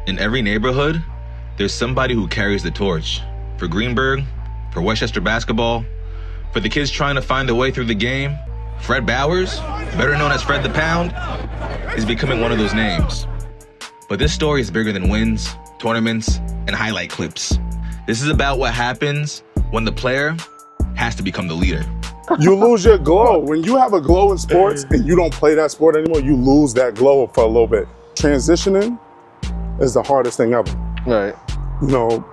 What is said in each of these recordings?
In every neighborhood, there's somebody who carries the torch. For Greenburgh, for Westchester basketball, for the kids trying to find their way through the game, Fred Bowers, better known as Fred the Pound, is becoming one of those names. But this story is bigger than wins, tournaments, and highlight clips. This is about what happens when the player has to become the leader. You lose your glow. When you have a glow in sports and you don't play that sport anymore, you lose that glow for a little bit. Transitioning is the hardest thing ever. Right. You know,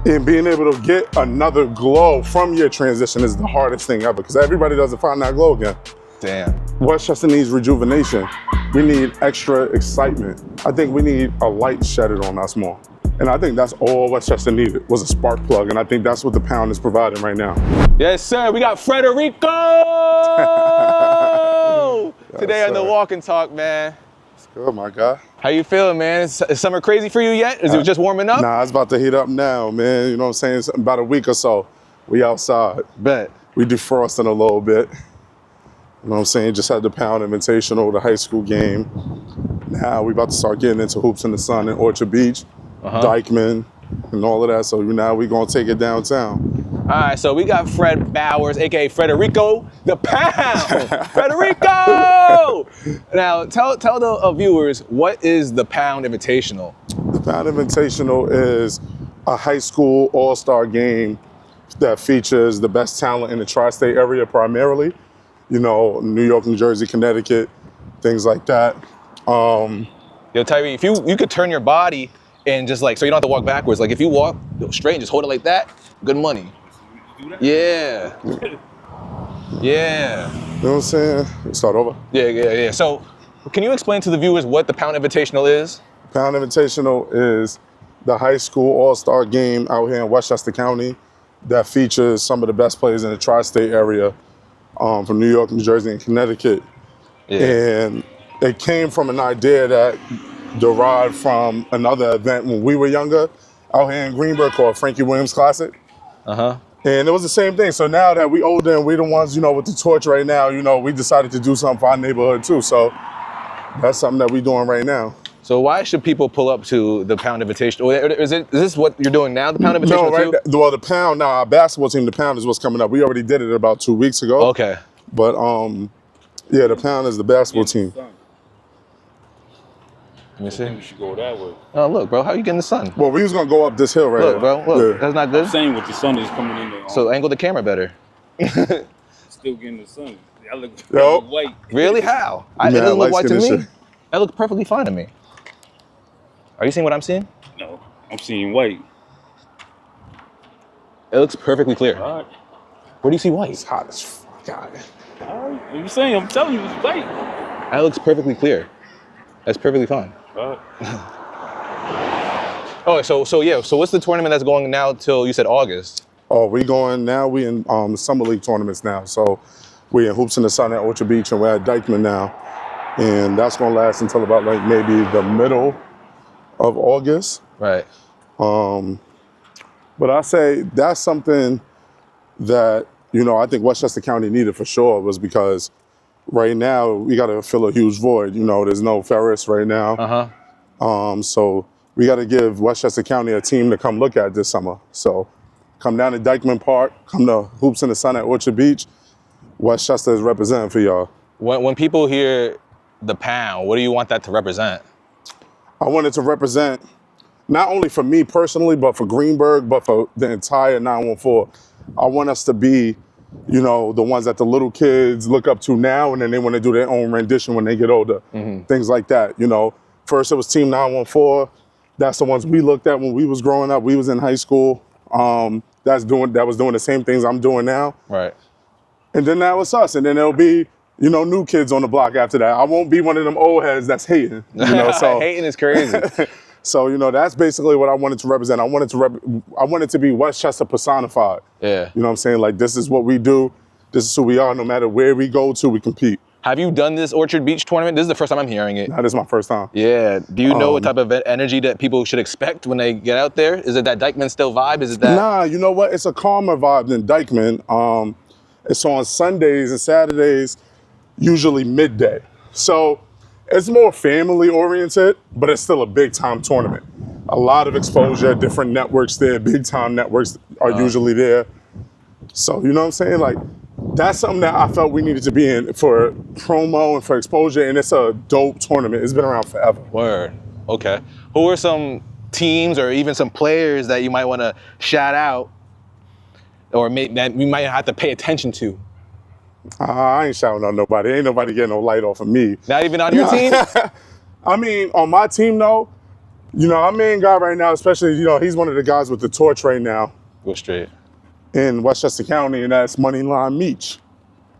and being able to get another glow from your transition is the hardest thing ever because everybody doesn't find that glow again. Damn. Westchester needs rejuvenation. We need extra excitement. I think we need a light shedded on us more. And I think that's all Westchester needed was a spark plug. And I think that's what the Pound is providing right now. Yes, sir. We got Federico today on the Walk and Talk, man. It's good, my guy. How you feeling, man? Is summer crazy for you yet? Is it just warming up? Nah, it's about to heat up now, man. You know what I'm saying? It's about a week or so. We outside. Bet. We defrosting a little bit. You know what I'm saying? Just had the Pound Invitational, the high school game. Now we about to start getting into Hoops in the Sun in Orchard Beach, Dykeman, and all of that. So now we gonna take it downtown. All right, so we got Fred Bowers, AKA Federico the Pound. Federico! Now, tell the viewers, what is the Pound Invitational? The Pound Invitational is a high school all-star game that features the best talent in the tri-state area primarily. You know, New York, New Jersey, Connecticut, things like that. Yo, Tyree, if you could turn your body and just like, so you don't have to walk backwards. Like if you walk straight and just hold it like that, good money. Yeah. Yeah. You know what I'm saying? Start over. Yeah. So can you explain to the viewers what the Pound Invitational is? Pound Invitational is the high school all-star game out here in Westchester County that features some of the best players in the tri-state area from New York, New Jersey, and Connecticut. Yeah. And it came from an idea that derived from another event when we were younger out here in Greenburgh called Frankie Williams Classic. And it was the same thing. So now that we older and we the ones, you know, with the torch right now, you know, we decided to do something for our neighborhood too. So that's something that we're doing right now. So why should people pull up to the Pound Invitational? Is this what you're doing now, the Pound Invitational? No, right. Well, the Pound, now our basketball team, the Pound is what's coming up. We already did it about 2 weeks ago. Okay. But yeah, the Pound is the basketball team. Let me see. We should go that way. Oh, look, bro, how you getting the sun? Well, we was gonna go up this hill right Look, bro, look, that's not good. I'm saying what the sun is coming in there. So angle the camera better. Still getting the sun. I look white. Really? How? It doesn't look white to me. That looks perfectly fine to me. Are you seeing what I'm seeing? No, I'm seeing white. It looks perfectly clear. All right. Where do you see white? It's hot as fuck. God. All right. I'm saying, I'm telling you, it's white. That looks perfectly clear. That's perfectly fine. All right. Oh, so what's the tournament that's going now till you said August? Oh, we going now. We in the Summer League tournaments now. So we in Hoops in the Sun at Orchard Beach and we're at Dykeman now. And that's gonna last until about like maybe the middle of August. Right. But I say that's something that, you know, I think Westchester County needed for sure was because right now we gotta fill a huge void. You know, there's no Ferris right now. So we gotta give Westchester County a team to come look at this summer. So come down to Dykeman Park, come to Hoops in the Sun at Orchard Beach. Westchester is representing for y'all. When people hear the Pound, what do you want that to represent? I want it to represent not only for me personally, but for Greenburgh, but for the entire 914. I want us to be, you know, the ones that the little kids look up to now, and then they want to do their own rendition when they get older. Things like that, you know. First it was Team 914. That's the ones we looked at when we was growing up. We was in high school. That was doing the same things I'm doing now. Right. And then now it's us, and then there'll be, you know, new kids on the block after that. I won't be one of them old heads that's hating. You know, so hating is crazy. So, you know, that's basically what I wanted to represent. I wanted to be Westchester personified. Yeah. You know what I'm saying? Like, this is what we do. This is who we are. No matter where we go to, we compete. Have you done this Orchard Beach tournament? This is the first time I'm hearing it. That is my first time. Yeah. Do you know what type of energy that people should expect when they get out there? Is it that Dykeman still vibe? Is it that? Nah, you know what? It's a calmer vibe than Dykeman. It's on Sundays and Saturdays, usually midday. So it's more family oriented, but it's still a big time tournament. a lot of exposure, different networks there, big time networks are usually there. So, you know what I'm saying? Like, that's something that I felt we needed to be in for promo and for exposure, and it's a dope tournament. It's been around forever. Word. Okay. Who are some teams or even some players that you might want to shout out or that we might have to pay attention to? I ain't shouting out nobody. Ain't nobody getting no light off of me. Not even on your team? I mean, on my team, though, you know, our main guy right now, especially, you know, he's one of the guys with the torch right now Go straight. in Westchester County, and that's Moneyline Meach.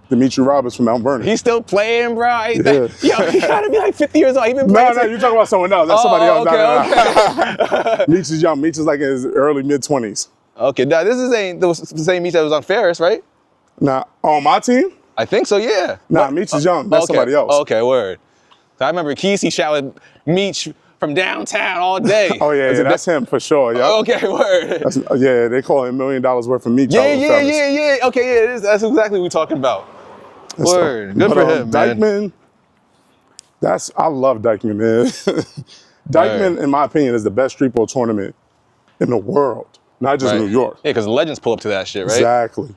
Demetri Roberts from Mount Vernon. He's still playing, bro. Yeah. Yo, he gotta be like 50 years old. He been playing. No, you're talking about someone else. That's somebody else. Okay. Meach is young. Meach is like in his early, mid-20s. Okay, now this is the same Meach that was on Ferris, right? Nah, on my team? I think so, yeah. Nah, Meach is young. That's somebody else. Okay, word. So I remember Kesey shouted Meach from downtown all day. Oh, yeah, that's him for sure. Yeah. Okay, word. Yeah, they call it $1 million worth of Meach. Yeah. Okay, yeah, that's exactly what we're talking about. Word. Good for him, man. Dykeman, I love Dykeman, man. Dykeman, in my opinion, is the best street ball tournament in the world, not just New York. Yeah, because legends pull up to that shit, right? Exactly.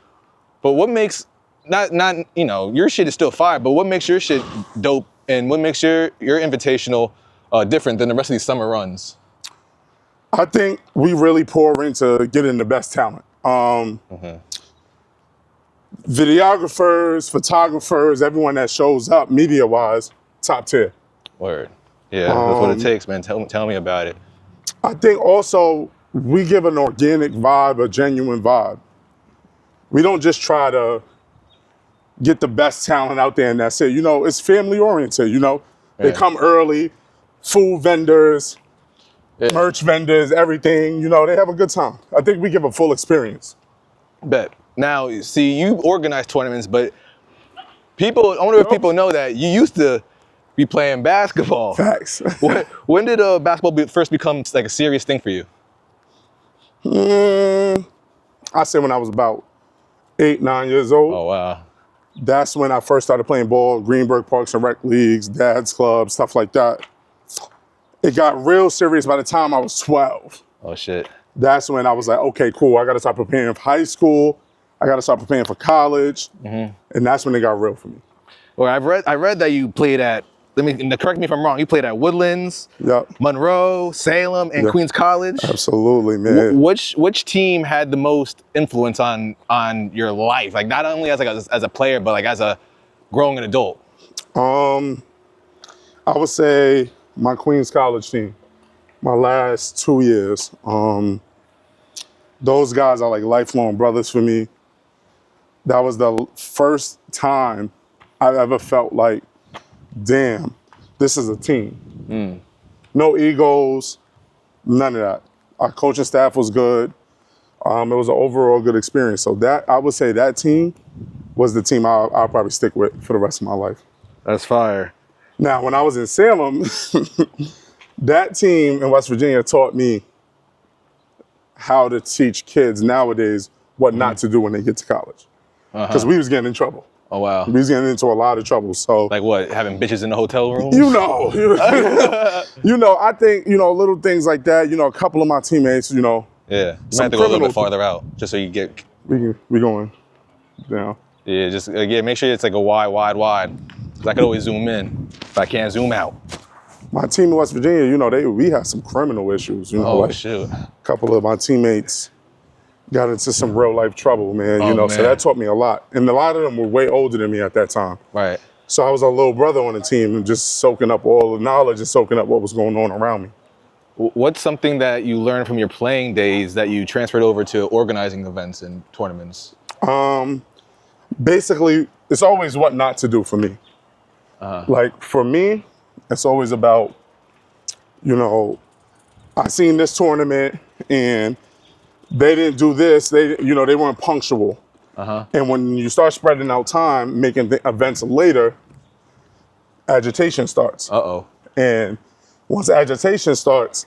But what makes, not you know, your shit is still fire, but what makes your shit dope and what makes your Invitational different than the rest of these summer runs? I think we really pour into getting the best talent. Videographers, photographers, everyone that shows up media-wise, top tier. Word. Yeah, that's what it takes, man. Tell me about it. I think also we give an organic vibe, a genuine vibe. We don't just try to get the best talent out there and that's it. You know, it's family oriented, you know? They come early, food vendors, merch vendors, everything, you know, they have a good time. I think we give a full experience. Bet. Now, see, you organize tournaments, but I wonder if people know that you used to be playing basketball. Facts. When did basketball first become like a serious thing for you? I say when I was about 8, 9 years old. Oh, wow. That's when I first started playing ball, Greenburgh Parks and Rec Leagues, Dad's Club, stuff like that. It got real serious by the time I was 12. Oh, shit. That's when I was like, okay, cool. I got to start preparing for high school. I got to start preparing for college. And that's when it got real for me. Well, I read that you played at, correct me if I'm wrong, you played at Woodlands, Monroe, Salem, and Queens College. Absolutely, man. Which team had the most influence on your life? Like not only as a player, but like as a growing an adult? I would say my Queens College team, my last 2 years. Those guys are like lifelong brothers for me. That was the first time I ever felt like, damn, this is a team. No egos, none of that. Our coaching staff was good. It was an overall good experience. So that I would say that team was the team I'll probably stick with for the rest of my life. That's fire. Now, when I was in Salem, that team in West Virginia taught me how to teach kids nowadays what not to do when they get to college. Because we was getting in trouble. Oh, wow. We was getting into a lot of trouble, so. Like what, having bitches in the hotel room? You know, I think, little things like that, a couple of my teammates, Yeah, you might have to go a little bit farther out, just so you get. We going down. Yeah, just, make sure it's like a wide. Because I could always zoom in, but I can't zoom out. My team in West Virginia, we had some criminal issues, shoot. A couple of my teammates got into some real life trouble, man, man. So that taught me a lot. And a lot of them were way older than me at that time. Right. So I was a little brother on the team and just soaking up all the knowledge and soaking up what was going on around me. What's something that you learned from your playing days that you transferred over to organizing events and tournaments? Basically, it's always what not to do for me. Like for me, it's always about, I seen this tournament and they didn't do this. They weren't punctual. And when you start spreading out time, making the events later, agitation starts. And once agitation starts,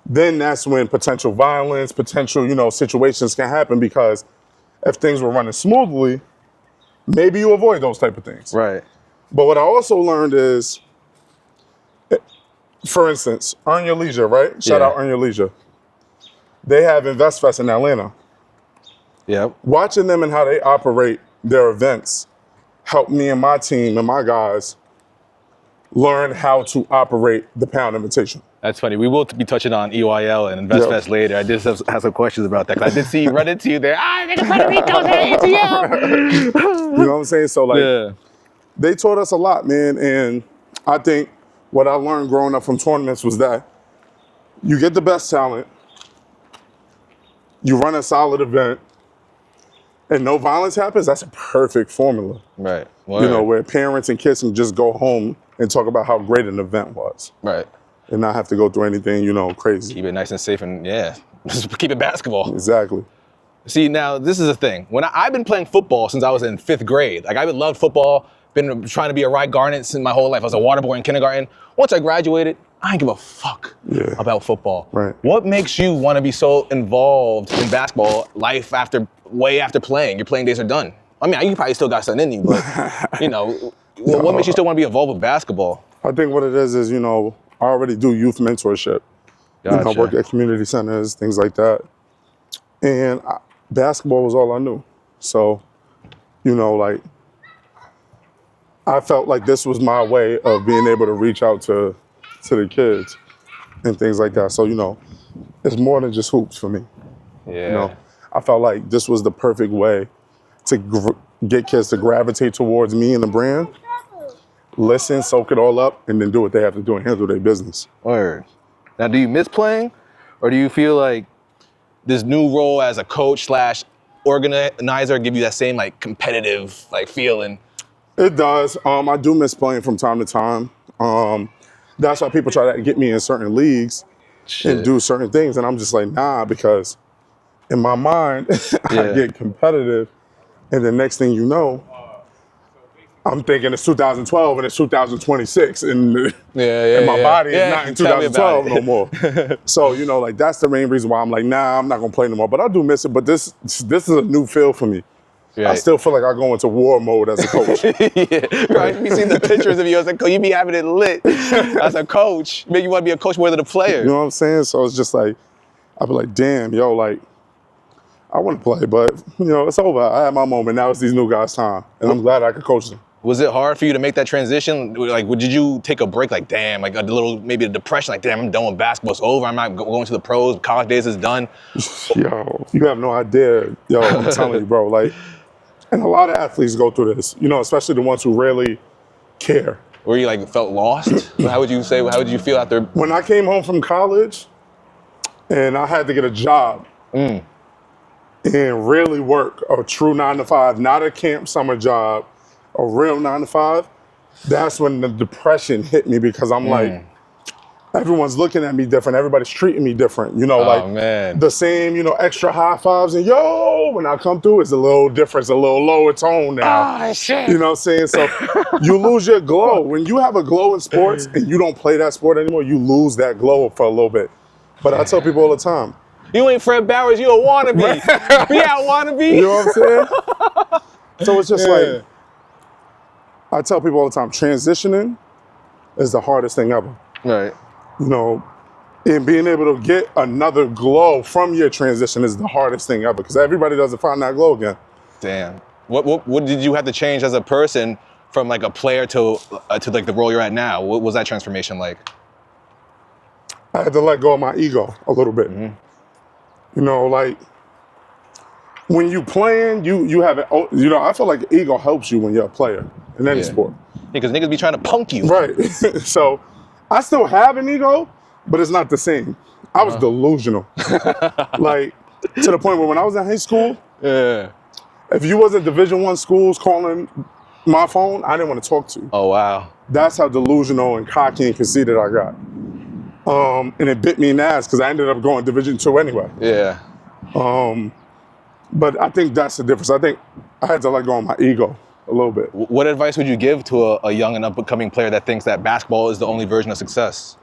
then that's when potential violence, potential, situations can happen because if things were running smoothly, maybe you avoid those type of things. Right. But what I also learned is for instance, Earn Your Leisure, right? Shout Yeah. out Earn Your Leisure. They have InvestFest in Atlanta. Yep. Watching them and how they operate their events helped me and my team and my guys learn how to operate the Pound Invitation. That's funny. We will be touching on EYL and InvestFest later. I did have some questions about that because I did see you run into you there. Nigga, Puerto Rico's at ATL. You know what I'm saying? So, like, Yeah. they taught us a lot, man. And I think what I learned growing up from tournaments was that you get the best talent, you run a solid event, and no violence happens. That's a perfect formula. Right. You know, where parents and kids can just go home and talk about how great an event was Right. and not have to go through anything, you know, crazy. Keep it nice and safe and just keep it basketball. Exactly. See, now this is the thing. When I've been playing football since I was in 5th grade. Like, I've loved football, been trying to be a right guard since my whole life. I was a water boy in kindergarten. Once I graduated, I didn't give a fuck about football. Right. What makes you want to be so involved in basketball way after playing? Your playing days are done. I mean, you probably still got something in you, but, you know, what makes you still want to be involved with basketball? I think what it is, you know, I already do youth mentorship. Gotcha. You know, I work at community centers, things like that. And basketball was all I knew. So, you know, like, I felt like this was my way of being able to reach out to the kids and things like that. So, you know, it's more than just hoops for me. Yeah. You know, I felt like this was the perfect way to get kids to gravitate towards me and the brand, listen, soak it all up, and then do what they have to do and handle their business. Word. Now, do you miss playing, or do you feel like this new role as a coach / organizer give you that same like competitive like feeling? It does. I do miss playing from time to time. That's why people try to get me in certain leagues and do certain things, and I'm just like, nah, because in my mind, I get competitive, and the next thing you know, I'm thinking it's 2012 and it's 2026, and my body is not in 2012 no more. So, you know, like, that's the main reason why I'm like, nah, I'm not gonna play no more. But I do miss it. But this is a new feel for me. Right. I still feel like I go into war mode as a coach. Right. You seen the pictures of you as a coach. You be having it lit as a coach. Make you want to be a coach more than a player. You know what I'm saying? So it's just like, I be like, damn, yo, like, I want to play, but, you know, it's over. I had my moment. Now it's these new guys' time, and I'm glad I could coach them. Was it hard for you to make that transition? Like, did you take a break? Like, damn, like a little, maybe a depression. Like, damn, I'm done with basketball. It's over. I'm not going to the pros. College days is done. Yo, you have no idea. Yo, I'm telling you, bro. Like, and a lot of athletes go through this. You know, especially the ones who really care. Were you like felt lost? How would you say? How did you feel after? When I came home from college, and I had to get a job. And really work a true 9-to-5, not a camp summer job, a real 9-to-5, that's when the depression hit me, because I'm like, everyone's looking at me different. Everybody's treating me different. You know, the same, you know, extra high fives and yo, when I come through, it's a little different, it's a little lower tone now. Oh, shit. You know what I'm saying? So you lose your glow. When you have a glow in sports and you don't play that sport anymore, you lose that glow for a little bit. But I tell people all the time, you ain't Fred Bowers, you a wannabe. Yeah, wannabe. You know what I'm saying? So it's just like, I tell people all the time, transitioning is the hardest thing ever. Right. You know, and being able to get another glow from your transition is the hardest thing ever, because everybody doesn't find that glow again. Damn. What did you have to change as a person from like a player to like the role you're at now? What was that transformation like? I had to let go of my ego a little bit. You know, like, when you playing, you have it. You know, I feel like ego helps you when you're a player in any sport. Yeah, because niggas be trying to punk you. Right. So I still have an ego, but it's not the same. I was delusional. Like, to the point where when I was in high school, if you was at Division I schools calling my phone, I didn't want to talk to you. Oh, wow. That's how delusional and cocky and conceited I got. And it bit me in the ass, because I ended up going Division II anyway. Yeah. But I think that's the difference. I think I had to let go of my ego a little bit. What advice would you give to a young and up-and-coming player that thinks that basketball is the only version of success?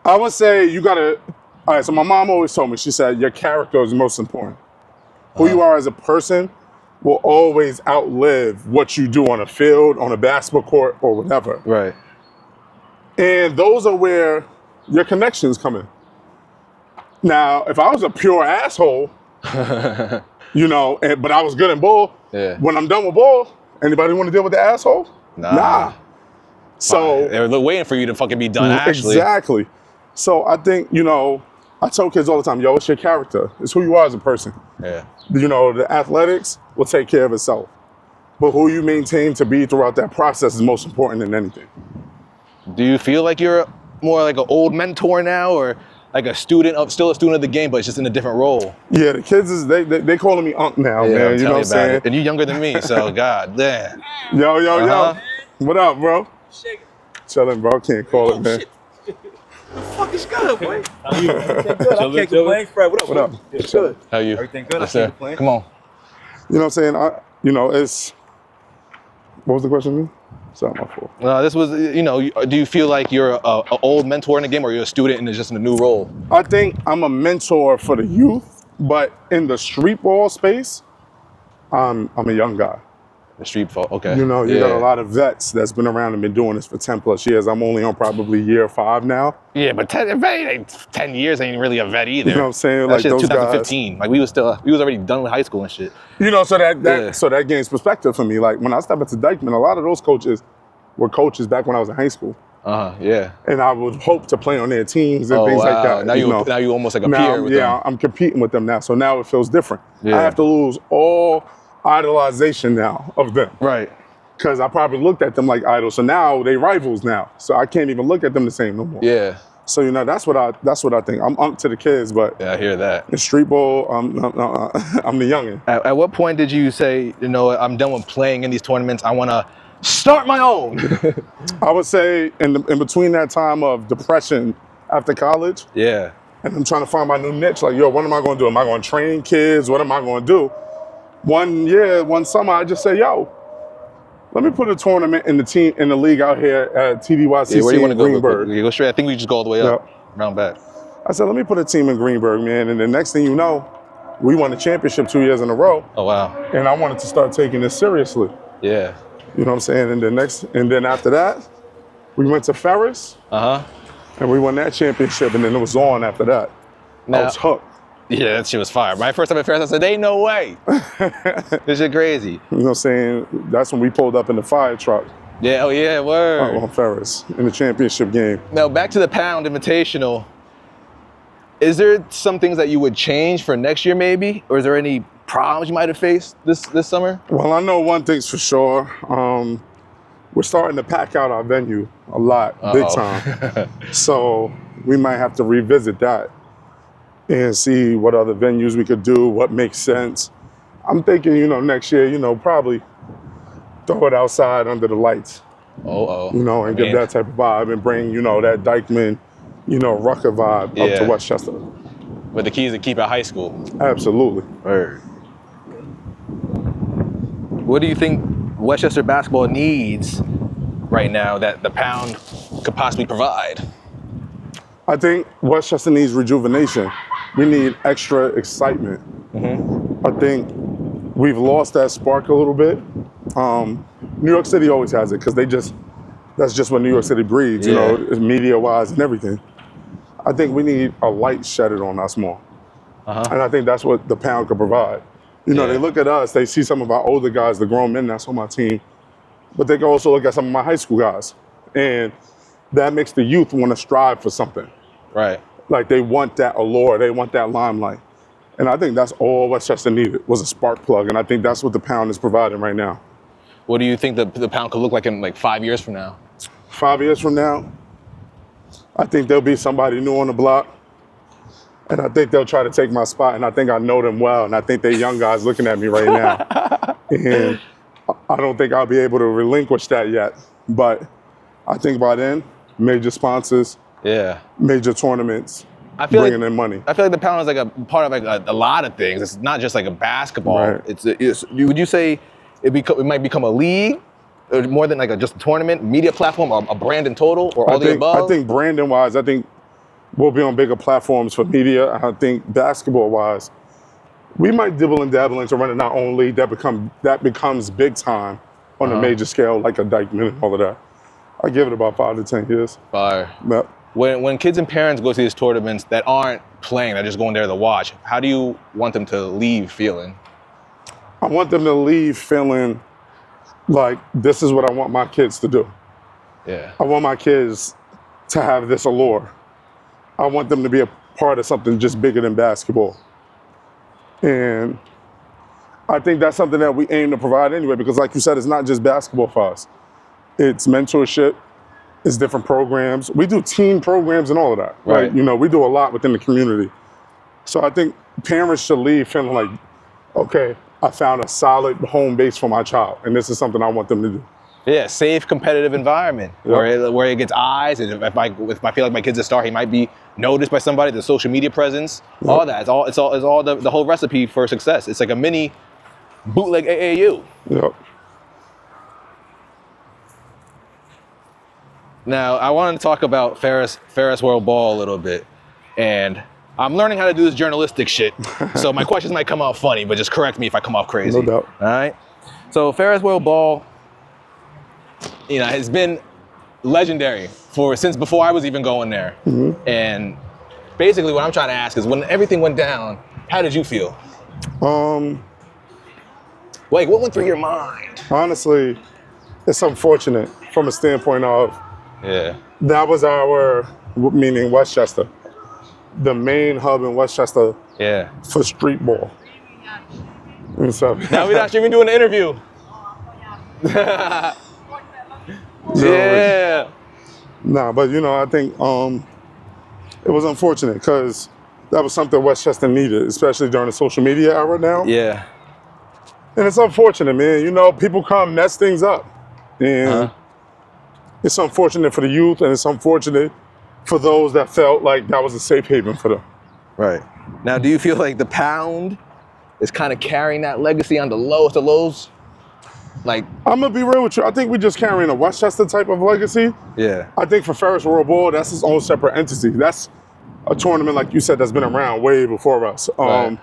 I would say you gotta, all right, so my mom always told me, she said, your character is most important. Who you are as a person will always outlive what you do on a field, on a basketball court, or whatever. Right. And those are where your connections come in. Now, if I was a pure asshole, but I was good in ball, when I'm done with ball, anybody want to deal with the asshole? Nah. So they're waiting for you to fucking be done, actually. Exactly. So I think, I tell kids all the time, it's your character. It's who you are as a person. Yeah. The athletics will take care of itself. But who you maintain to be throughout that process is most important than anything. Do you feel like you're more like an old mentor now, or like still a student of the game, but it's just in a different role? Yeah, the kids they calling me Unc now, man. You know what I'm saying? And you're younger than me, so God damn. Yo. What up, bro? Chilling, bro. Can't call it, man. The fuck is good, boy? How you? Everything good. I can't complain. Fred, what up? What up? It's good. How you? Everything good. Yes, I sir. can't complain. Come on. You know what I'm saying? It's. What was the question again? Sorry, my fault. This was, do you feel like you're an old mentor in the game, or you're a student and it's just in a new role? I think I'm a mentor for the youth, but in the street ball space, I'm a young guy. The street ball, okay. You got a lot of vets that's been around and been doing this for 10 plus years. I'm only on probably year 5 now. Yeah, but 10 years ain't really a vet either. You know what I'm saying? That Like shit's those 2015. Like we was already done with high school and shit. So that gains perspective for me. Like when I step into Dykeman, a lot of those coaches were coaches back when I was in high school. Yeah. And I would hope to play on their teams and things like that. Now you almost like a peer with them. I'm competing with them now. So now it feels different. Yeah. I have to lose all idolization now of them. Right. Because I probably looked at them like idols. So now they rivals now. So I can't even look at them the same no more. Yeah. So that's what I think. I'm Unc to the kids, but Yeah, I hear that. in street ball, I'm the youngin. At what point did you say, I'm done with playing in these tournaments, I want to start my own? I would say in between that time of depression after college, Yeah. and I'm trying to find my new niche. Like, what am I going to do? Am I going to train kids? What am I going to do? One summer, I just say, let me put a tournament in the league out here at TDYCC Where do you want to in Greenburgh. go straight. I think we just go all the way up, round back. I said, let me put a team in Greenburgh, man. And the next thing you know, we won the championship 2 years in a row. Oh, wow. And I wanted to start taking this seriously. Yeah. You know what I'm saying? And then after that, we went to Ferris. And we won that championship, and then it was on after that. I was hooked. Yeah, that shit was fire. My first time at Ferris, I said, ain't no way. This shit crazy. You know what I'm saying? That's when we pulled up in the fire truck. Yeah, oh yeah, word. On Ferris in the championship game. Now back to the Pound Invitational. Is there some things that you would change for next year maybe? Or is there any problems you might have faced this summer? Well, I know one thing's for sure. We're starting to pack out our venue a lot, big time. So we might have to revisit that and see what other venues we could do, what makes sense. I'm thinking, next year, probably throw it outside under the lights. And give that type of vibe and bring, that Dykeman, Rucker vibe up to Westchester. But the key is to keep it high school. Absolutely. Word. What do you think Westchester basketball needs right now that the Pound could possibly provide? I think Westchester needs rejuvenation. We need extra excitement. I think we've lost that spark a little bit. New York City always has it because that's just what New York City breeds, media-wise and everything. I think we need a light shedded on us more. And I think that's what the Pound could provide. They look at us, they see some of our older guys, the grown men that's on my team, but they can also look at some of my high school guys. And that makes the youth want to strive for something. Right. Like they want that allure, they want that limelight. And I think that's all Westchester needed was a spark plug. And I think that's what the Pound is providing right now. What do you think the Pound could look like in 5 years from now? 5 years from now, I think there'll be somebody new on the block. And I think they'll try to take my spot. And I think I know them well. And I think they're young guys looking at me right now. And I don't think I'll be able to relinquish that yet. But I think by then, major sponsors, major tournaments, bringing in money. I feel like the Pound is like a part of a lot of things. It's not just like a basketball. Right. Would you say it might become a league, or more than just a tournament, media platform, or a brand in total, or all the above? I think branding wise, I think we'll be on bigger platforms for media. I think basketball wise, we might dibble and dabble into running our own league that becomes big time on a major scale, like a Dykeman and all of that. I give it about 5 to 10 years. Fire. Yep. When kids and parents go to these tournaments that aren't playing, they're just going there to watch, how do you want them to leave feeling? I want them to leave feeling like this is what I want my kids to do. Yeah. I want my kids to have this allure. I want them to be a part of something just bigger than basketball. And I think that's something that we aim to provide anyway, because like you said, it's not just basketball for us. It's mentorship, it's different programs. We do team programs and all of that. Right. Like, you know, we do a lot within the community. So I think parents should leave feeling like, okay, I found a solid home base for my child, and this is something I want them to do. Yeah, safe, competitive environment where it gets eyes, and if I feel like my kid's a star, he might be noticed by somebody. The social media presence, all that. It's all the whole recipe for success. It's like a mini bootleg AAU. Yep. Now, I wanted to talk about Ferris World Ball a little bit, and I'm learning how to do this journalistic shit. So my questions might come out funny, but just correct me if I come off crazy. No doubt. All right. So Ferris World Ball, you know, has been legendary since before I was even going there. Mm-hmm. And basically, what I'm trying to ask is, when everything went down, how did you feel? Like, what went through your mind? Honestly, it's unfortunate from a standpoint of that was our, meaning Westchester, the main hub in Westchester for street ball. And so, now we're not even doing an interview. Yeah. Nah, but you know, I think it was unfortunate because that was something Westchester needed, especially during the social media era now. Yeah. And it's unfortunate, man. You know, people come mess things up. And it's unfortunate for the youth, and it's unfortunate for those that felt like that was a safe haven for them. Right. Now, do you feel like the Pound is kind of carrying that legacy on the lowest of lows? Like, I'm gonna be real with you. I think we're just carrying a Westchester type of legacy. Yeah. I think for Ferris World Ball, that's its own separate entity. That's a tournament, like you said, that's been around way before us. Right.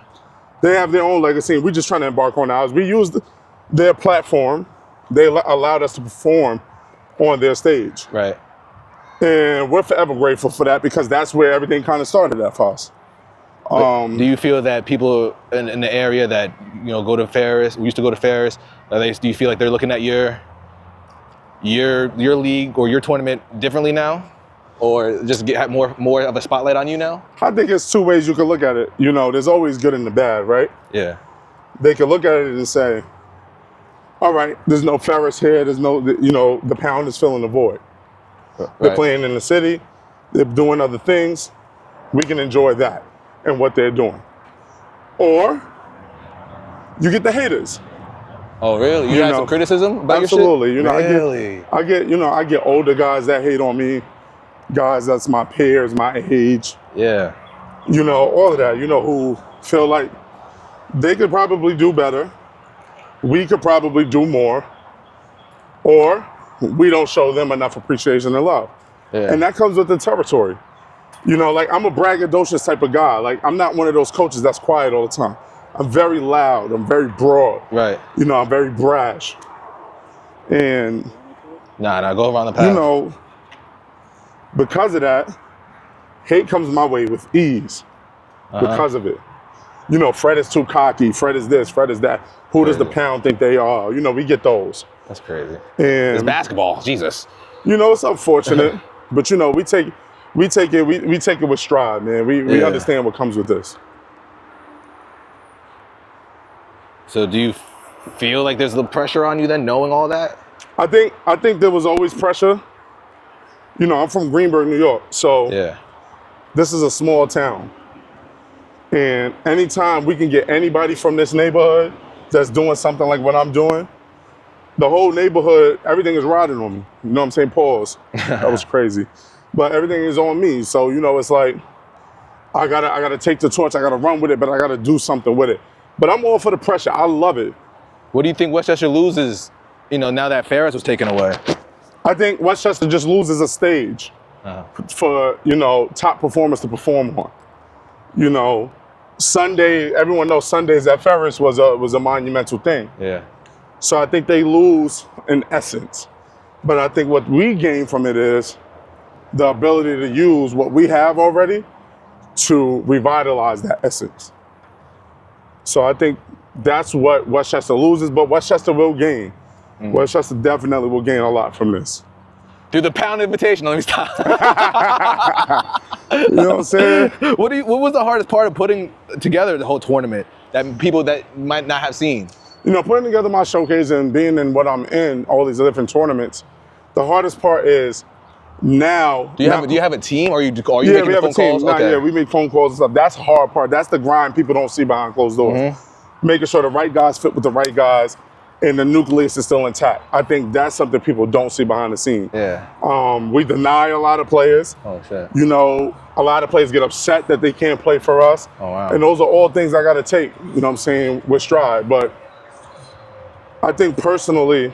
They have their own legacy, and we're just trying to embark on ours. We used their platform. They allowed us to perform on their stage. Right. And we're forever grateful for that, because that's where everything kind of started at for us. Do you feel that people in the area that, you know, go to Ferris, we used to go to Ferris, do you feel like they're looking at your league or your tournament differently now? Or just have more of a spotlight on you now? I think it's two ways you can look at it. You know, there's always good and the bad, right? Yeah. They can look at it and say, all right, there's no Ferris here, there's no, you know, the Pound is filling the void. They're playing in the city, they're doing other things, we can enjoy that and what they're doing. Or you get the haters. Oh, really? You had some criticism about absolutely. your shit? You know, I get older guys that hate on me, guys that's my peers, my age. Yeah. You know, all of that, you know, who feel like they could probably do better, we could probably do more, or we don't show them enough appreciation and love. Yeah. And that comes with the territory. You know, like, I'm a braggadocious type of guy. Like, I'm not one of those coaches that's quiet all the time. I'm very loud, I'm very broad. Right. You know, I'm very brash. And Nah, go around the path. you know, because of that, hate comes my way with ease because of it. You know, Fred is too cocky, Fred is this, Fred is that. Who does the Pound think they are? You know, we get those. That's crazy. And it's basketball, Jesus. You know, it's unfortunate, but you know, we take it with stride, man. We understand what comes with this. So do you feel like there's a little pressure on you then, knowing all that? I think there was always pressure. You know, I'm from Greenburgh, New York, so this is a small town. And anytime we can get anybody from this neighborhood that's doing something like what I'm doing, the whole neighborhood, everything is riding on me. You know what I'm saying? Pause. That was crazy. But everything is on me. So, you know, it's like, I gotta take the torch, I gotta run with it, but I gotta do something with it. But I'm all for the pressure. I love it. What do you think Westchester loses, you know, now that Ferris was taken away? I think Westchester just loses a stage for, you know, top performers to perform on. You know, Sunday, everyone knows Sundays at Ferris was a monumental thing. Yeah. So I think they lose an essence. But I think what we gain from it is the ability to use what we have already to revitalize that essence. So I think that's what Westchester loses, but Westchester will gain. Westchester definitely will gain a lot from this. Do the pound invitation. Let me stop. You know what I'm saying? What was the hardest part of putting together the whole tournament that people that might not have seen? You know, putting together my showcase and being in what I'm in, all these different tournaments, the hardest part is now. Do you have a team, or are you yeah, making we the have phone a team. calls? Nah, Okay. yeah, we make phone calls and stuff. That's the hard part. That's the grind people don't see behind closed doors. Making sure the right guys fit with the right guys and the nucleus is still intact. I think that's something people don't see behind the scene. Yeah. We deny a lot of players. Oh shit. You know, a lot of players get upset that they can't play for us. Oh wow. And those are all things I got to take, you know what I'm saying, with stride. But I think personally,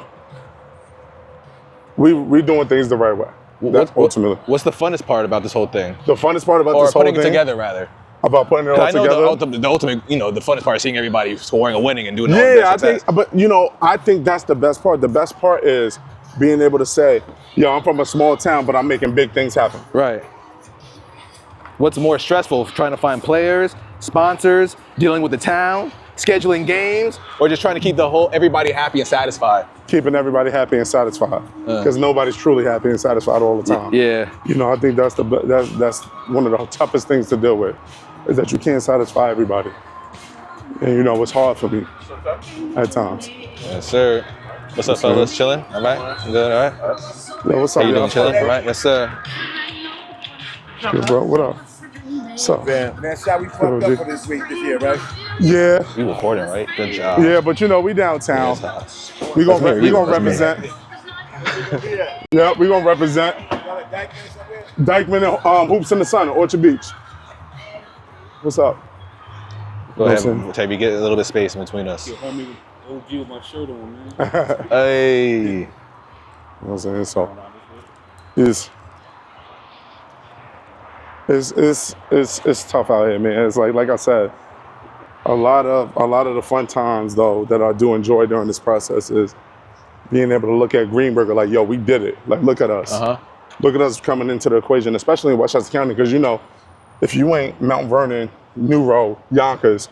we doing things the right way. That's ultimately. What's the funnest part about this whole thing? The funnest part about Or this whole putting thing. it together, rather. About putting it all I know together. the ultimate, you know, the funnest part is seeing everybody scoring and winning and doing all Yeah, that I success. think, but you know, I think that's the best part. The best part is being able to say, yo, I'm from a small town, but I'm making big things happen. Right. What's more stressful, trying to find players, sponsors, dealing with the town, scheduling games, or just trying to keep everybody happy and satisfied? Keeping everybody happy and satisfied, because nobody's truly happy and satisfied all the time. Yeah. You know, I think that's that's one of the toughest things to deal with, is that you can't satisfy everybody. And you know, it's hard for me at times. Yes, sir. What's up, fellas? Chilling? All right? You good? All right? Yo, what's up, How you y'all? doing? Chilling? All right? Yes, sir. Good, bro. What up? What's up? Man, shot we fucked up for this year, right? Yeah. You recording, right? Good job. Yeah, but you know, we downtown. Yes. We gonna That's me, represent. Yeah, we gonna represent. Dykeman and Hoops in the Sun, Orchard Beach. What's up? Go ahead, Listen. Tabby, get a little bit of space in between us. Yo, homie, OG with my shirt on, man. Hey. You know what I'm saying? So it's tough out here, man. It's like I said, a lot of the fun times though that I do enjoy during this process is being able to look at Greenburgh like, yo, we did it. Like, look at us. Look at us coming into the equation, especially in Westchester County, because you know, if you ain't Mount Vernon, New Road, Yonkers,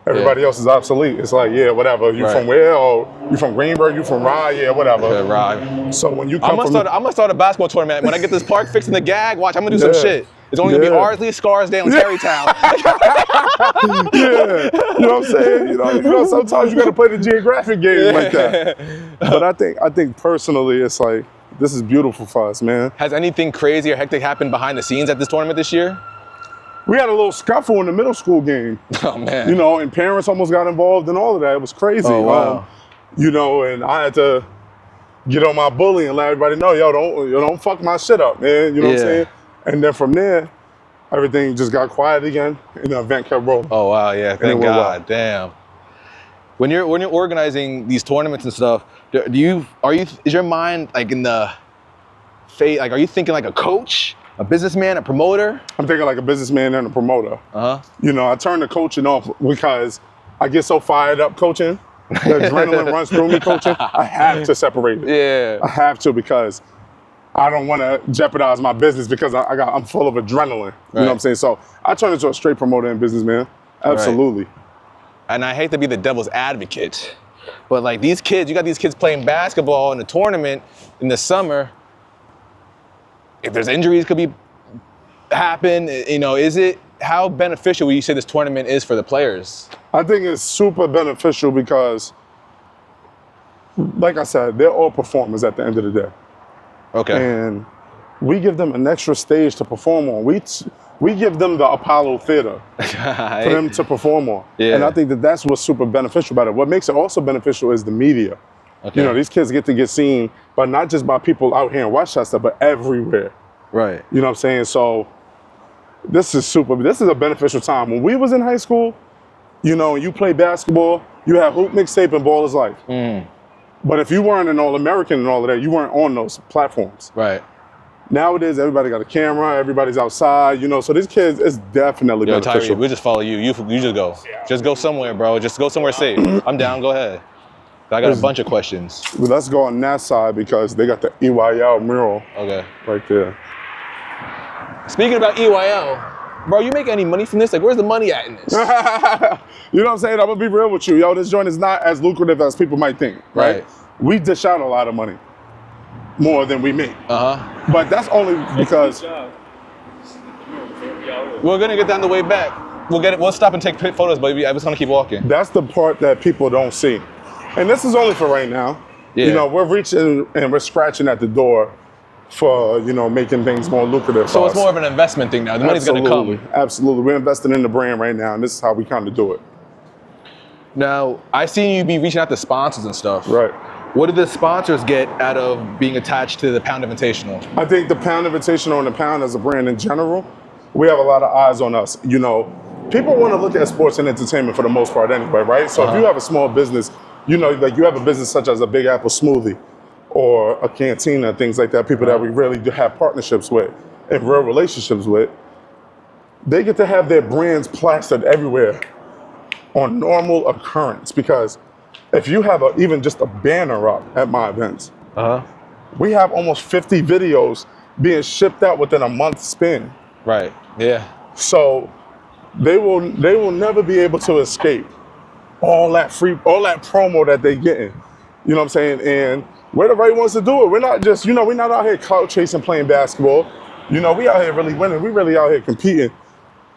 everybody else is obsolete. It's like, yeah, whatever. You from where? Or you from Greenburgh? You from Rye? Yeah, whatever. Yeah, right. So when you I'm come gonna start a basketball tournament. When I get this park fixed in the gag, watch, I'm gonna do some shit. It's only gonna be Ardsley, Scarsdale, and Terrytown. yeah, you know what I'm saying? You know, sometimes you gotta play the geographic game like that. But I think personally, it's like, this is beautiful for us, man. Has anything crazy or hectic happened behind the scenes at this tournament this year? We had a little scuffle in the middle school game. Oh man. You know, and parents almost got involved in all of that. It was crazy. Oh, wow. You know, and I had to get on my bully and let everybody know, yo, don't fuck my shit up, man. You know what I'm saying? And then from there, everything just got quiet again, and the event kept rolling. Oh wow, yeah, thank went God, well. damn. When you're organizing these tournaments and stuff, is your mind like in the fate? Like, are you thinking like a coach, a businessman, a promoter? I'm thinking like a businessman and a promoter. You know, I turn the coaching off because I get so fired up coaching. The adrenaline runs through me coaching. I have to separate it. Yeah. I have to, because I don't want to jeopardize my business because I'm full of adrenaline. You know what I'm saying? So I turn into a straight promoter and businessman. Absolutely. And I hate to be the devil's advocate, but like these kids, you got these kids playing basketball in the tournament in the summer. If there's injuries could happen, you know, how beneficial would you say this tournament is for the players? I think it's super beneficial because, like I said, they're all performers at the end of the day. Okay. And we give them an extra stage to perform on. We give them the Apollo Theater for them to perform on. Yeah. And I think that's what's super beneficial about it. What makes it also beneficial is the media. Okay. You know, these kids get to get seen, but not just by people out here in Westchester, but everywhere. Right. You know what I'm saying? So this is a beneficial time. When we was in high school, you know, you play basketball, you had Hoop Mixtape and Ball is Life. But if you weren't an All-American and all of that, you weren't on those platforms. Right. Nowadays, everybody got a camera, everybody's outside, you know, so these kids, it's definitely beneficial. Tyree, we'll just follow you. You just go. Just go somewhere, bro. Just go somewhere safe. I'm down, go ahead. I got a bunch of questions. Well, let's go on that side because they got the EYL mural Okay. right there. Speaking about EYL, bro, you make any money from this? Like, where's the money at in this? You know what I'm saying? I'm gonna be real with you. Yo, this joint is not as lucrative as people might think, right? We dish out a lot of money, more than we make. But that's only because we're gonna get down the way back. We'll stop and take photos, baby. I was gonna keep walking. that's the part that people don't see. And this is only for right now. Yeah. You know, we're reaching and we're scratching at the door for, you know, making things more lucrative So for it's us. more of an investment thing now. The money's gonna come. Absolutely. We're investing in the brand right now, and this is how we kind of do it. Now, I see you be reaching out to sponsors and stuff. Right. What did the sponsors get out of being attached to the Pound Invitational? I think the Pound Invitational and the Pound as a brand in general, we have a lot of eyes on us. You know, people want to look at sports and entertainment for the most part anyway, right? So if you have a small business, you know, like you have a business such as a Big Apple smoothie or a cantina, things like that, people that we really do have partnerships with and real relationships with, they get to have their brands plastered everywhere on normal occurrence. Because if you have even just a banner up at my events, we have almost 50 videos being shipped out within a month span. Right. Yeah. So they will never be able to escape all that promo that they getting. You know what I'm saying? And we're the right ones to do it. We're not just, you know, we're not out here clout chasing playing basketball. You know, we out here really winning. We really out here competing.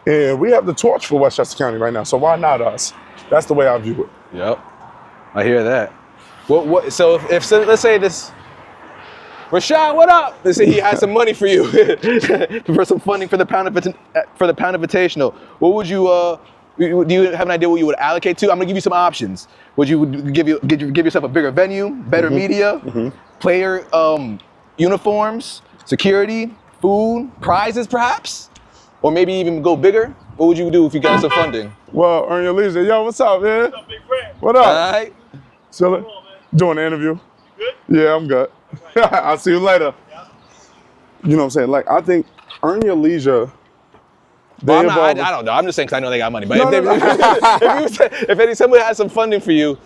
And we have the torch for Westchester County right now. So why not us? That's the way I view it. Yep. I hear that. So if let's say this, Rashad, what up? Let's say he has some money for you for some funding for the Pound Invitational. What would you do you have an idea what you would allocate to? I'm gonna give you some options. Would you give yourself a bigger venue, better media, player uniforms, security, food, prizes perhaps? Or maybe even go bigger? What would you do if you got some funding? Well, Earn Your Leisure. Yo, what's up, man? What's up, big friend? What up? All right. Chillin'? Doing an interview. Good? Yeah, I'm good. I'll see you later. You know what I'm saying? Like, I think Earn Your Leisure. Well, I don't know. I'm just saying because I know they got money. But No, if somebody had some funding for you,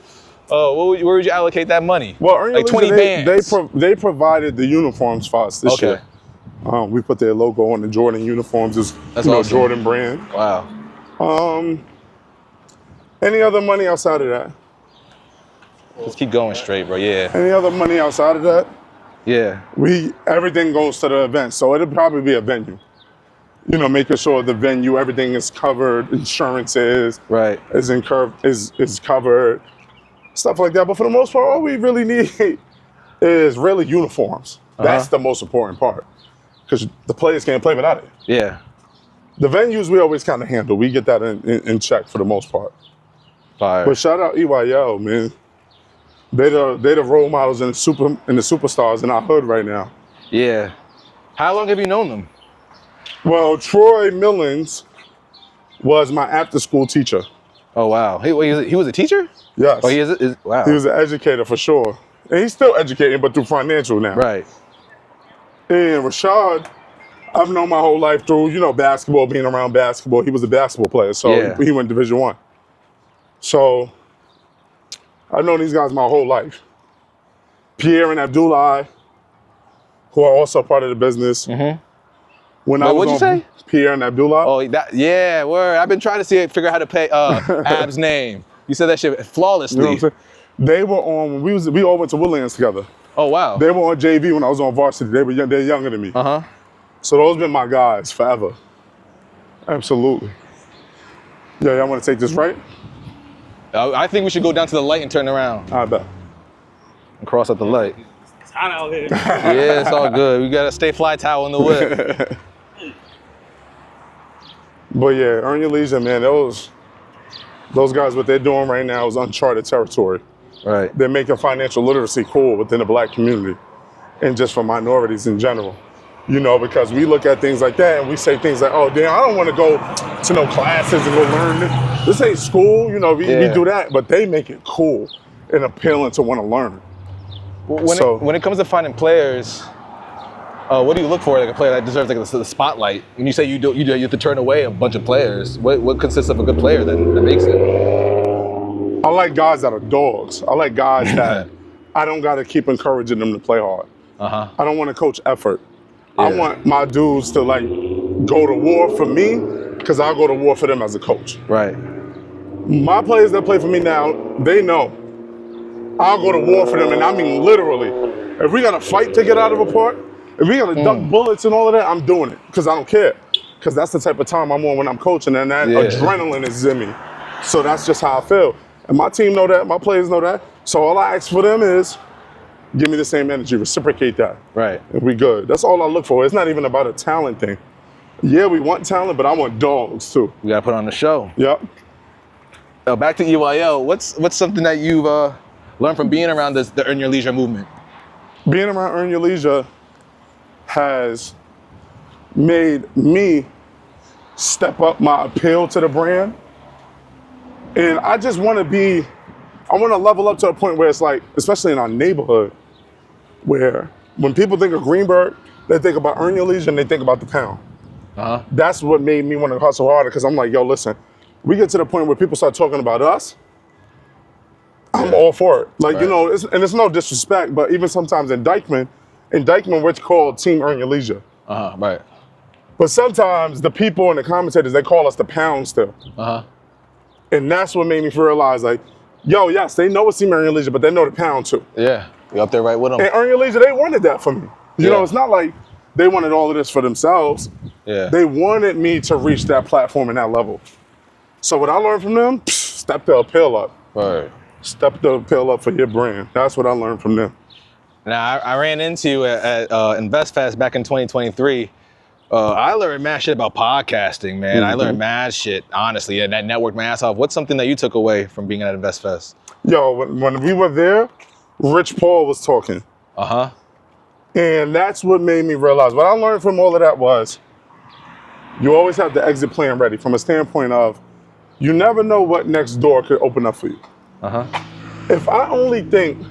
where would you allocate that money? Well, Earn Your like Leisure, 20 bands. they provided the uniforms for us this year. We put their logo on the Jordan uniforms. That's awesome. Jordan brand. Wow. Any other money outside of that? Just keep going straight, bro. Yeah. Any other money outside of that? Yeah. Everything goes to the event, so it'll probably be a venue. You know, making sure the venue, everything is covered, insurances, is covered, stuff like that. But for the most part, all we really need is really uniforms. That's the most important part, because the players can't play without it. Yeah. The venues we always kind of handle. We get that in check for the most part. Fire. But shout out EYL, man. They the role models and the superstars in our hood right now. Yeah. How long have you known them? Well, Troy Millens was my after-school teacher. Oh wow. He was a teacher? Yes. Oh, he is. Wow. He was an educator for sure. And he's still educating, but through financial now. Right. And Rashad, I've known my whole life through, you know, basketball, being around basketball. He was a basketball player, so he went Division I. So I've known these guys my whole life. Pierre and Abdullah, who are also part of the business. What'd you say? Pierre and Abdullah. Oh, yeah, word. I've been trying to figure out how to pay Ab's name. You said that shit flawlessly. You know what I'm saying? They were on, we all went to Woodlands together. Oh, wow. They were on JV when I was on varsity. They're younger than me. So those been my guys forever. Absolutely. Yeah, y'all want to take this right? I think we should go down to the light and turn around. I bet. And cross at the light. It's hot out here. Yeah, it's all good. We got a stay fly towel in the whip. But yeah, Earn Your Leisure, man, those guys, what they're doing right now is uncharted territory. Right. They're making financial literacy cool within the black community and just for minorities in general. You know, because we look at things like that and we say things like, oh, damn, I don't want to go to no classes and go learn this. This ain't school, you know, we do that, but they make it cool and appealing to want to learn. When it comes to finding players, what do you look for, like a player that deserves like the spotlight? When you say you have to turn away a bunch of players, what consists of a good player that makes it? I like guys that are dogs. I like guys that I don't got to keep encouraging them to play hard. I don't want to coach effort. I want my dudes to like go to war for me because I'll go to war for them as a coach. Right. My players that play for me now, they know I'll go to war for them, and I mean literally. If we got to fight to get out of a park, if we got to duck bullets and all of that, I'm doing it because I don't care. Because that's the type of time I'm on when I'm coaching, and that adrenaline is in me. So that's just how I feel. And my team know that, my players know that. So all I ask for them is, give me the same energy, reciprocate that. Right. And we good. That's all I look for. It's not even about a talent thing. Yeah, we want talent, but I want dogs too. We gotta put on the show. Yep. Back to EYL. What's something that you've learned from being around the Earn Your Leisure movement? Being around Earn Your Leisure has made me step up my appeal to the brand. And I just want to level up to a point where it's like, especially in our neighborhood, where when people think of Greenburgh, they think about Earn Your Leisure and they think about the pound. That's what made me want to hustle harder, because I'm like, yo, listen, we get to the point where people start talking about us, I'm all for it. Like, you know, it's no disrespect, but even sometimes in Dykeman, we're called Team Earn Your Leisure. Right. But sometimes the people and the commentators, they call us the pound still. And that's what made me realize, like, yo, yes, they know it's Team Earn Your Leisure, but they know the pound too. Yeah, we up there right with them. And Earn Your Leisure, they wanted that for me. You know, it's not like they wanted all of this for themselves. They wanted me to reach that platform and that level. So what I learned from them, step the appeal up. Right. Step the appeal up for your brand. That's what I learned from them. Now, I ran into you at InvestFest back in 2023. I learned mad shit about podcasting, man. I learned mad shit, honestly, and that networked my ass off. What's something that you took away from being at InvestFest? Yo, when we were there, Rich Paul was talking. And that's what made me realize. What I learned from all of that was, you always have the exit plan ready from a standpoint of, you never know what next door could open up for you. If I only think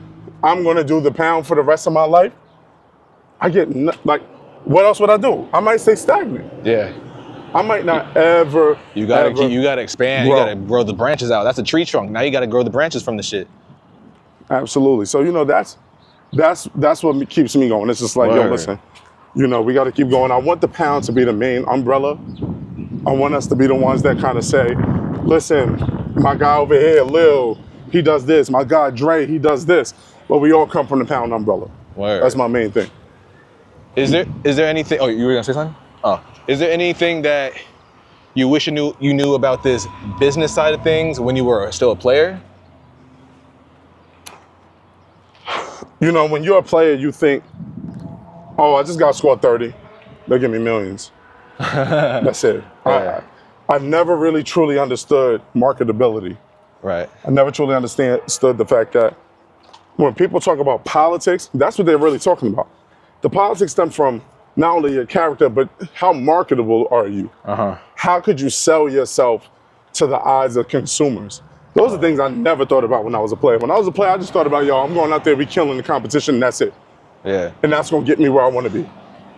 I'm gonna do the pound for the rest of my life, I get, like, what else would I do? I might stay stagnant. Yeah. I might not ever. You gotta expand. You gotta grow the branches out. That's a tree trunk. Now you gotta grow the branches from the shit. Absolutely. So you know that's what keeps me going. It's just like, yo, listen, you know, we got to keep going. I want the pound to be the main umbrella. I want us to be the ones that kind of say, listen, my guy over here, Lil, he does this. My guy Dre, he does this. But we all come from the pound umbrella. That's my main thing. Is there anything? Oh, you were gonna say something? Oh, is there anything that you wish you knew about this business side of things when you were still a player? You know, when you're a player, you think, oh, I just got to score 30. They'll give me millions. That's it. I never really truly understood marketability. Right. I never truly understood the fact that when people talk about politics, that's what they're really talking about. The politics stem from not only your character, but how marketable are you? How could you sell yourself to the eyes of consumers? Those are things I never thought about when I was a player. When I was a player, I just thought about, yo, I'm going out there, we killing the competition, and that's it. Yeah. And that's gonna get me where I wanna be.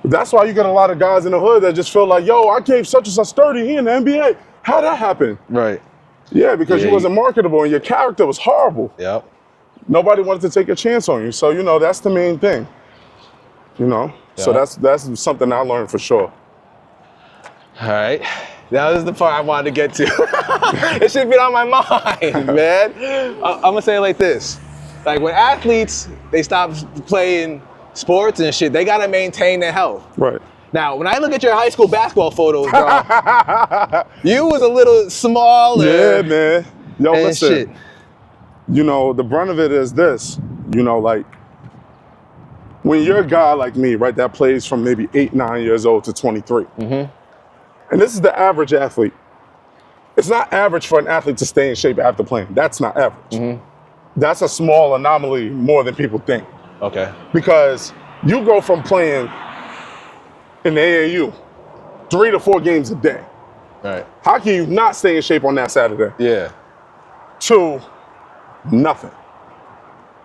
That's why you get a lot of guys in the hood that just feel like, yo, I gave such and such 30, he in the NBA. How'd that happen? Right. Yeah, because you wasn't marketable and your character was horrible. Yep. Nobody wanted to take a chance on you. So, you know, that's the main thing. You know? So that's something I learned for sure. All right. That was the part I wanted to get to. It should be on my mind, man. I'm gonna say it like this. Like when athletes, they stop playing sports and shit, they gotta maintain their health. Right. Now, when I look at your high school basketball photos, bro, you was a little smaller. Yeah, man. Yo, listen. Shit. You know, the brunt of it is this. You know, like, when you're a guy like me, right, that plays from maybe 8, 9 years old to 23, and this is the average athlete. It's not average for an athlete to stay in shape after playing. That's not average. That's a small anomaly more than people think. Okay. Because you go from playing in the AAU 3 to 4 games a day. Right. How can you not stay in shape on that Saturday? Yeah. To nothing.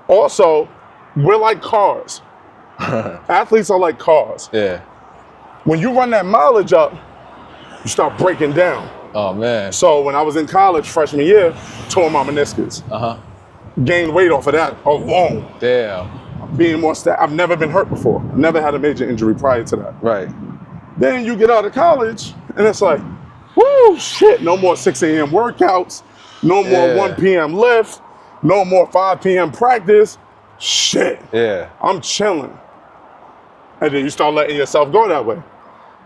Also, we're like cars. Athletes are like cars. Yeah. When you run that mileage up, you start breaking down. Oh, man. So when I was in college, freshman year, tore my meniscus. Gained weight off of that alone. Damn. Being more I've never been hurt before. Never had a major injury prior to that. Right. Then you get out of college, and it's like, whoo, shit, no more 6 a.m. workouts, no more 1 p.m. lift, no more 5 p.m. practice. Shit. Yeah. I'm chilling. And then you start letting yourself go that way.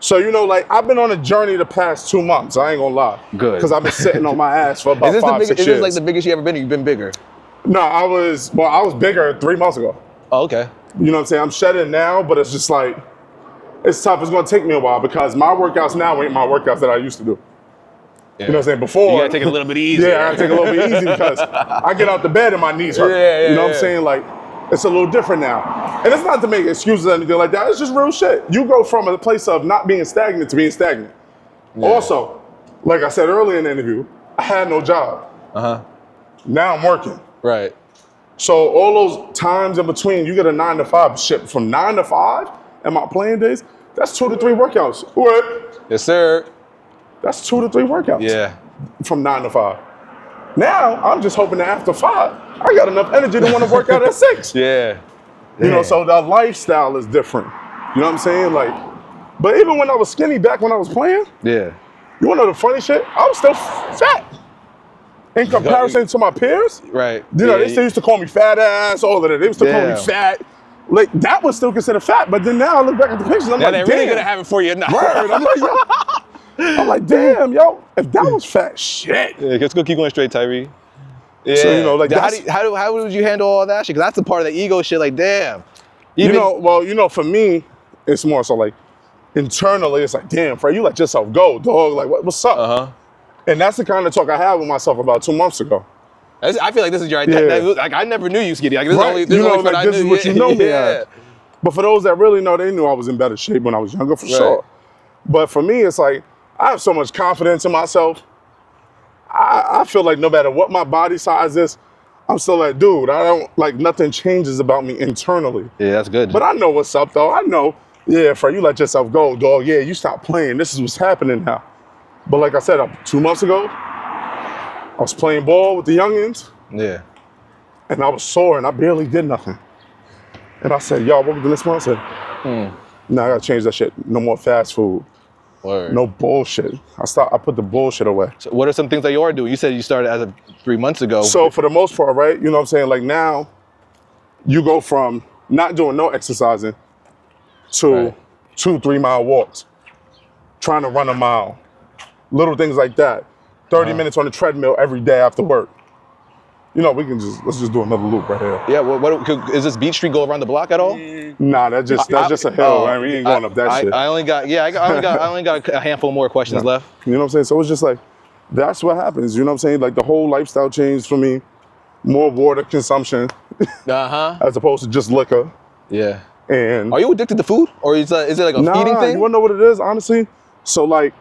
So, you know, like, I've been on a journey the past 2 months. I ain't gonna lie. Good. Because I've been sitting on my ass for about 5, 6 years. Is this like the biggest you ever been? Or you've been bigger? No, I was bigger 3 months ago. Oh, okay. You know what I'm saying? I'm shedding now, but it's just like, it's tough. It's gonna take me a while because my workouts now ain't my workouts that I used to do. Yeah. You know what I'm saying? Before. You gotta take it a little bit easier. Yeah, I gotta take it a little bit easy because I get out the bed and my knees hurt. Yeah, you know what I'm saying? Like, it's a little different now. And it's not to make excuses or anything like that. It's just real shit. You go from a place of not being stagnant to being stagnant. Yeah. Also, like I said earlier in the interview, I had no job. Now I'm working. Right. So all those times in between, you get a 9 to 5 shit. From 9 to 5 and my playing days, that's 2 to 3 workouts. What? Yes, sir. That's 2 to 3 workouts. Yeah. From 9 to 5. Now, I'm just hoping that after 5, I got enough energy to want to work out at 6. Yeah. You know, so the lifestyle is different. You know what I'm saying? Like, but even when I was skinny back when I was playing, Yeah. you want to know the funny shit? I was still fat. In comparison to my peers, Right. you know, they still used to call me fat ass, all of that. They used to call me fat. Like, that was still considered fat, but then now I look back at the pictures, I'm like, they're damn. really gonna have it for you now. Word. I'm like, damn, yo, if that was fat shit. Yeah, let's go keep going straight, Tyree. Yeah. So, you know, like, how would you handle all that shit? Because that's the part of the ego shit, like, damn. You know, for me, it's more so like, internally, it's like, damn, Fred, you let yourself go, dog. Like, what's up? And that's the kind of talk I had with myself about 2 months ago. I feel like this is your like I never knew you skinny. Like, This is what you know me as. But for those that really know, they knew I was in better shape when I was younger, for sure. But for me, it's like, I have so much confidence in myself. I feel like no matter what my body size is, I'm still that dude. I don't, like, nothing changes about me internally. Yeah, that's good. But I know what's up, though. I know, yeah, Fred, you let yourself go, dog. Yeah, you stop playing. This is what's happening now. But like I said, 2 months ago, I was playing ball with the youngins. Yeah. And I was sore and I barely did nothing. And I said, yo, what we doing this month? I said, nah, I gotta change that shit. No more fast food. Word. No bullshit. I put the bullshit away. So what are some things that you are doing? You said you started as of 3 months ago. So for the most part, right, you know what I'm saying? Like now, you go from not doing no exercising to 2-3 mile walks, trying to run a mile. Little things like that. 30 minutes on the treadmill every day after work. You know, let's just do another loop right here. Yeah, is this Beach Street go around the block at all? Nah, that's just a hill, man. We ain't going up that shit. I only got a handful more questions left. You know what I'm saying? So it's just like, that's what happens. You know what I'm saying? Like the whole lifestyle changed for me. More water consumption as opposed to just liquor. Yeah. And are you addicted to food? Or is it like a feeding thing? You wanna know what it is, honestly? So like,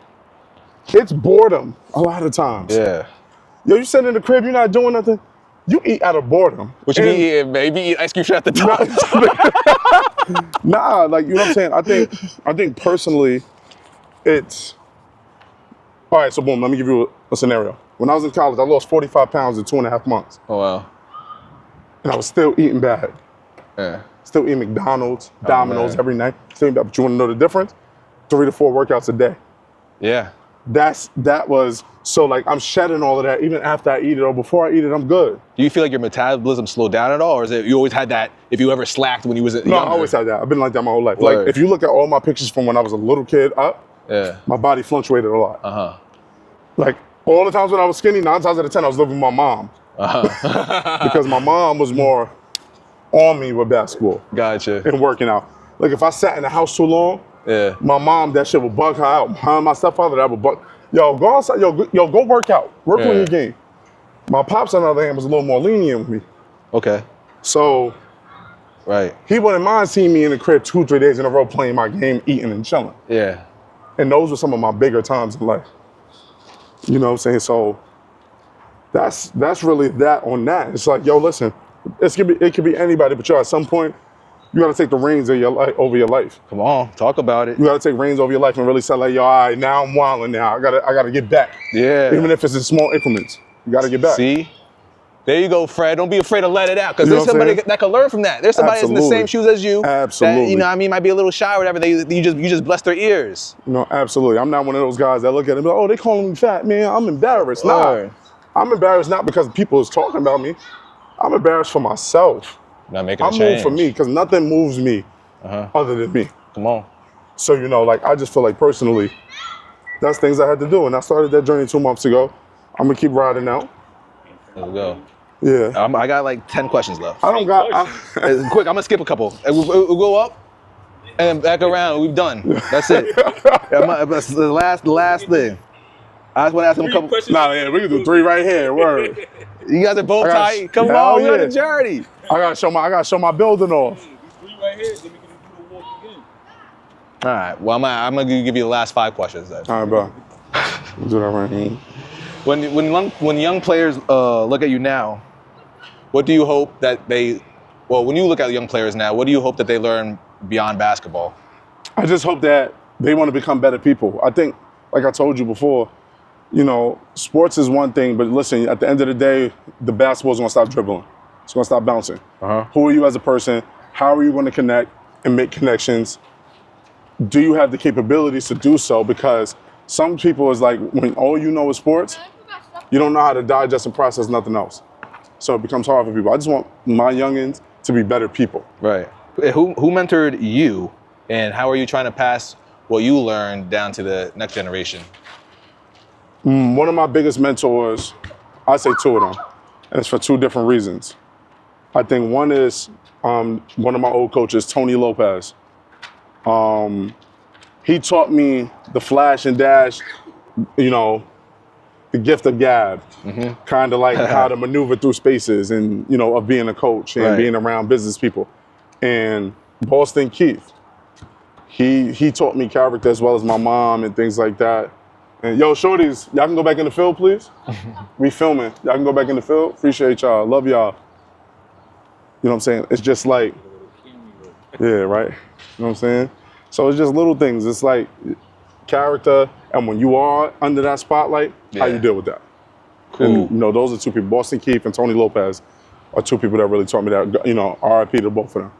it's boredom a lot of times. Yeah. Yo, you sitting in the crib, you're not doing nothing. You eat out of boredom. What you be eating, baby? Eat ice cream at the top. Nah, like, you know what I'm saying? I think personally, it's, all right, so boom, let me give you a scenario. When I was in college, I lost 45 pounds in 2.5 months. Oh, wow. And I was still eating bad. Yeah. Still eating McDonald's, Domino's every night. Still eating bad. But you wanna know the difference? 3 to 4 workouts a day. Yeah. That was, so like I'm shedding all of that even after I eat it or before I eat it, I'm good. Do you feel like your metabolism slowed down at all? Or is it, you always had that, if you ever slacked when you was younger? No, I always had that. I've been like that my whole life. Word. Like if you look at all my pictures from when I was a little kid up, my body fluctuated a lot. Like all the times when I was skinny, 9 times out of 10, I was living with my mom. Because my mom was more on me with basketball. Gotcha. And working out. Like if I sat in the house too long, my mom, that shit would bug her out. Her and my stepfather, that would bug. Yo, go outside. Yo, go work out. Work on your game. My pops, on the other hand, was a little more lenient with me. Okay. So, he wouldn't mind seeing me in the crib 2-3 days in a row playing my game, eating and chilling. Yeah. And those were some of my bigger times in life. You know what I'm saying? So, that's really that on that. It's like, yo, listen, it could be anybody, but yo, at some point, You got to take the reins of your life over your life. Come on, talk about it. You got to take reins over your life and really say like, yo, all right, now I'm wilding now. I gotta get back. Yeah. Even if it's in small increments, you got to get back. See? There you go, Fred. Don't be afraid to let it out, because You know there's what I'm somebody saying? that can learn from that. There's somebody that's in the Absolutely. same shoes as you. Absolutely. That, you know what I mean, might be a little shy or whatever. You just bless their ears. You know, absolutely. I'm not one of those guys that look at it and be like, oh, they calling me fat, man. I'm embarrassed. Nah, Word. I'm embarrassed not because people is talking about me. I'm embarrassed for myself. Not making a I'm change. moved for me because nothing moves me other than me. Come on. So, you know, like I just feel like personally, that's things I had to do. And I started that journey 2 months ago. I'm going to keep riding out. There we go. Yeah. I got like 10 questions left. I don't got, Quick, I'm gonna skip a couple. We'll go up and back around. We've done. That's it. That's the last thing. I just want to ask them a couple. nah, yeah, we can do 3 right here. Word. You guys are both tight. Come hell on, we're on yeah. the journey. I gotta show my building off. 3 right here, then we can do the walk again. All right. Well, I'm gonna give you the last 5 questions then. All right, bro. We'll do that right here. When young players look at you now, what do you hope that when you look at young players now, what do you hope that they learn beyond basketball? I just hope that they want to become better people. I think, like I told you before, you know, sports is one thing, but listen, at the end of the day, the basketball's gonna stop dribbling. It's gonna stop bouncing. Who are you as a person? How are you gonna connect and make connections? Do you have the capabilities to do so? Because some people is like, when all you know is sports, you don't know how to digest and process nothing else. So it becomes hard for people. I just want my youngins to be better people. Right. Who mentored you, and how are you trying to pass what you learned down to the next generation? One of my biggest mentors, I say 2 of them, and it's for 2 different reasons. I think one is one of my old coaches, Tony Lopez. He taught me the flash and dash, you know, the gift of gab, kind of like how to maneuver through spaces and, you know, of being a coach and being around business people. And Boston Keith, he taught me character as well as my mom and things like that. And yo, shorties, y'all can go back in the field, please? We filming. Y'all can go back in the field? Appreciate y'all. Love y'all. You know what I'm saying? It's just like, yeah, right? You know what I'm saying? So it's just little things. It's like character, and when you are under that spotlight, how you deal with that. Cool. And, you know, those are 2 people. Boston Keith and Tony Lopez are 2 people that really taught me that. You know, RIP to both of them.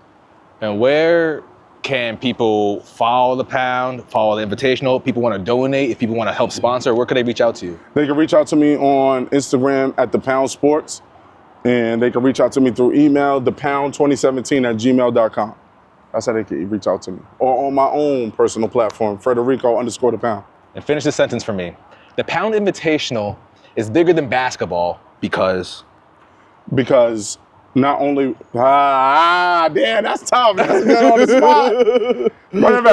And where can people follow the Pound, follow the Invitational? People want to donate, if people want to help sponsor, where could they reach out to you? They can reach out to me on Instagram at The Pound Sports, and they can reach out to me through email, thepound2017@gmail.com. That's how they can reach out to me. Or on my own personal platform, Frederico_The Pound. And finish the sentence for me. The Pound Invitational is bigger than basketball because not only, damn, that's tough. That's good on the spot. Run it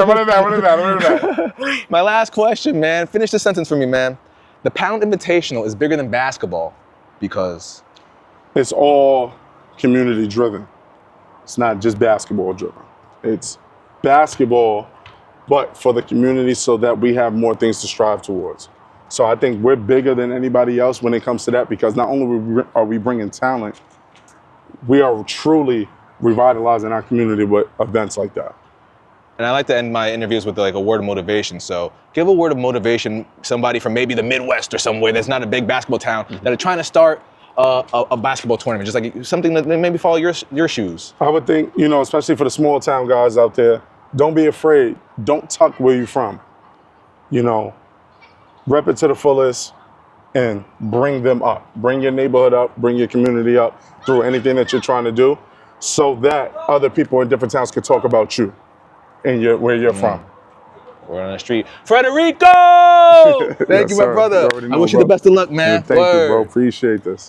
back. My last question, man. Finish the sentence for me, man. The Pound Invitational is bigger than basketball because It's all community driven. It's not just basketball driven. It's basketball, but for the community so that we have more things to strive towards. So I think we're bigger than anybody else when it comes to that, because not only are we bringing talent, we are truly revitalizing our community with events like that. And I like to end my interviews with like a word of motivation. So give a word of motivation, somebody from maybe the Midwest or somewhere that's not a big basketball town that are trying to start a basketball tournament, just like something that maybe follow your shoes. I would think, you know, especially for the small town guys out there, don't be afraid. Don't tuck where you're from. You know, rep it to the fullest and bring them up. Bring your neighborhood up, bring your community up through anything that you're trying to do, so that other people in different towns can talk about you and where you're from. We're on the street. Frederico! Thank Yes, you, my sir. brother. You already I know, wish you the bro. best of luck, man. Thank you, bro. Word. Appreciate this.